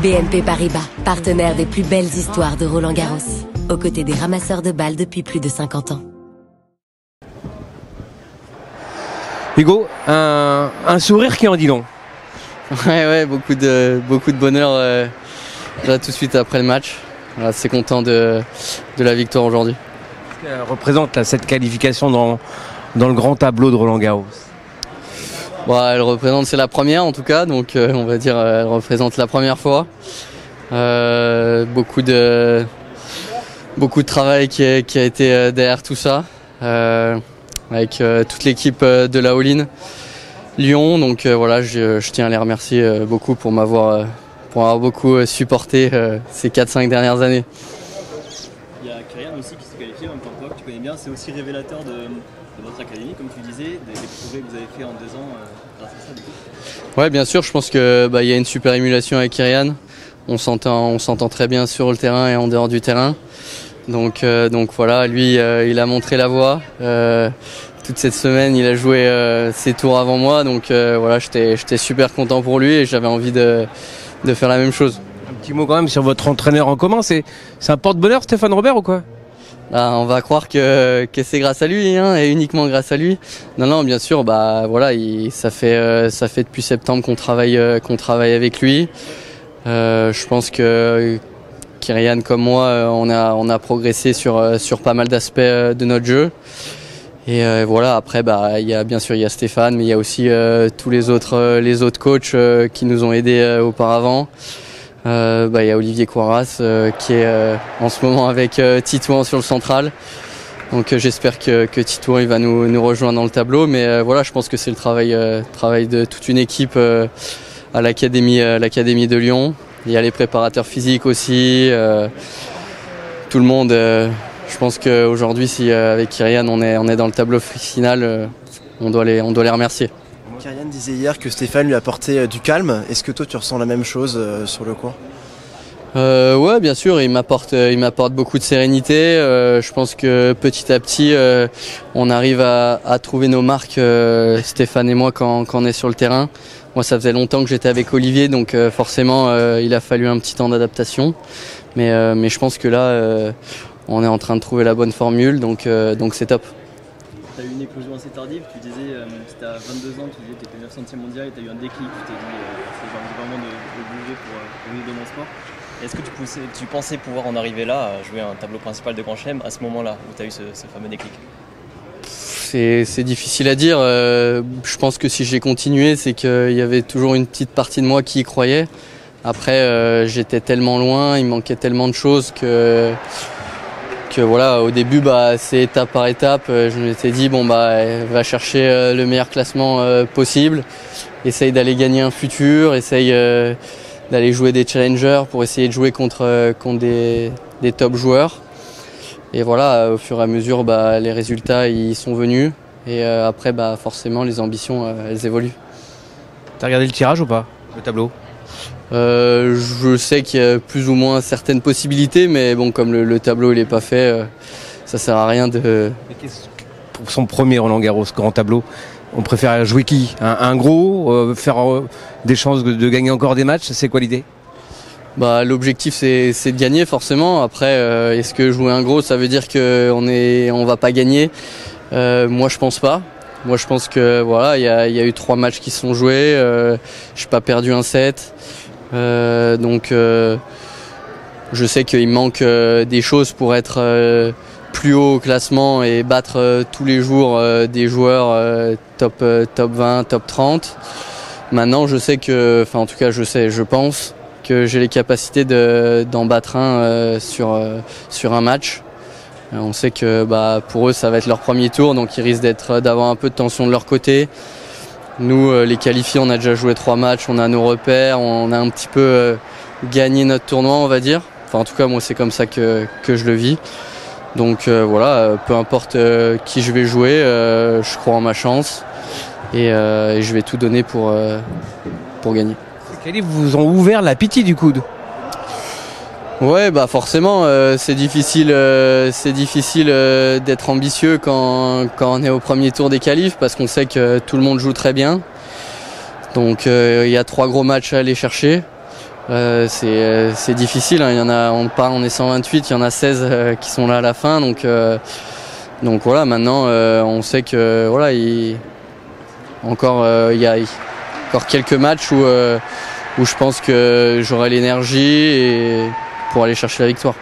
BNP Paribas, partenaire des plus belles histoires de Roland-Garros, aux côtés des ramasseurs de balles depuis plus de 50 ans. Hugo, un sourire qui en dit long. Ouais, beaucoup de bonheur là, tout de suite après le match. Voilà, c'est content de la victoire aujourd'hui. Qu'est-ce qu'elle représente là, cette qualification dans le grand tableau de Roland-Garros? Bon, elle représente, c'est la première en tout cas, donc on va dire elle représente la première fois. Beaucoup de travail qui a été derrière tout ça, avec toute l'équipe de la All-In Lyon. Donc voilà, je tiens à les remercier beaucoup pour m'avoir beaucoup supporté ces 4-5 dernières années. Il y a Kyrian aussi qui s'est qualifié, en même temps que toi, que tu connais bien. C'est aussi révélateur de votre académie, comme tu disais, des progrès que vous avez fait en 2 ans grâce à ça. Ouais, bien sûr, je pense que y a une super émulation avec Kyrian. On s'entend très bien sur le terrain et en dehors du terrain. Donc voilà, lui, il a montré la voie. Toute cette semaine, il a joué ses tours avant moi. Donc voilà, j'étais super content pour lui et j'avais envie de faire la même chose. Un petit mot quand même sur votre entraîneur en commun. C'est un porte-bonheur, Stéphane Robert, ou quoi? Là, on va croire que c'est grâce à lui, hein, et uniquement grâce à lui. Non, bien sûr, voilà, ça fait depuis septembre qu'on travaille avec lui. Je pense que Kyrian comme moi, on a progressé sur pas mal d'aspects de notre jeu. Et voilà, après il y a Stéphane, mais il y a aussi tous les autres coachs qui nous ont aidés auparavant. Il y a Olivier Coiras qui est en ce moment avec Titouan sur le central. Donc j'espère que Titouan il va nous rejoindre dans le tableau. Mais voilà, je pense que c'est le travail de toute une équipe à l'académie de Lyon. Il y a les préparateurs physiques aussi, tout le monde. Je pense qu'aujourd'hui, si avec Kyrian on est dans le tableau final, on doit les remercier. Kyrian disait hier que Stéphane lui apportait du calme. Est-ce que toi tu ressens la même chose sur le court? Ouais, bien sûr, il m'apporte beaucoup de sérénité. Je pense que petit à petit, on arrive à trouver nos marques, Stéphane et moi, quand on est sur le terrain. Moi, ça faisait longtemps que j'étais avec Olivier, donc forcément, il a fallu un petit temps d'adaptation. Mais je pense que là, on est en train de trouver la bonne formule, donc c'est top. Tu as eu une éclosion assez tardive, tu disais, c'était à 22 ans, tu disais que tu étais 900e mondial et tu as eu un déclic, tu t'es dit, j'ai envie vraiment de bouger pour vivre de mon sport. Est-ce que tu pensais pouvoir en arriver là, à jouer un tableau principal de Grand Chelem à ce moment-là, où tu as eu ce fameux déclic? C'est difficile à dire. Je pense que si j'ai continué, c'est qu'il y avait toujours une petite partie de moi qui y croyait. Après, j'étais tellement loin, il manquait tellement de choses que voilà, au début, c'est étape par étape. Je m'étais dit, va chercher le meilleur classement possible. Essaye d'aller gagner un futur, essaye d'aller jouer des challengers pour essayer de jouer contre des top joueurs. Et voilà, au fur et à mesure, les résultats ils sont venus. Et après, forcément, les ambitions, elles évoluent. T'as regardé le tirage ou pas, le tableau? Je sais qu'il y a plus ou moins certaines possibilités, mais bon, comme le tableau il est pas fait, ça sert à rien de... Pour son premier Roland-Garros, grand tableau, on préfère jouer qui? Un gros, faire des chances de gagner encore des matchs, c'est quoi l'idée? L'objectif c'est de gagner forcément. Après, est-ce que jouer un gros, ça veut dire qu'on va pas gagner? Moi je pense pas. Moi je pense que voilà, il y a eu 3 matchs qui se sont joués, j'ai pas perdu un set. Donc je sais qu'il manque des choses pour être plus haut au classement et battre tous les jours des joueurs top 20, top 30. Maintenant je sais je pense que j'ai les capacités d'en battre un sur un match. On sait que pour eux ça va être leur premier tour, donc ils risquent d'avoir un peu de tension de leur côté. Nous, les qualifiés, on a déjà joué 3 matchs, on a nos repères, on a un petit peu gagné notre tournoi, on va dire. Enfin, en tout cas, moi, c'est comme ça que je le vis. Donc voilà, peu importe qui je vais jouer, je crois en ma chance et je vais tout donner pour gagner. Les qualifs vous ont ouvert l'appétit du coude? Ouais, forcément, c'est difficile d'être ambitieux quand on est au premier tour des qualifs parce qu'on sait que tout le monde joue très bien. Donc il y a 3 gros matchs à aller chercher. C'est difficile, hein. Il y en a, on est 128, il y en a 16 qui sont là à la fin, donc voilà, maintenant on sait que voilà, il y a encore quelques matchs où je pense que j'aurai l'énergie pour aller chercher la victoire.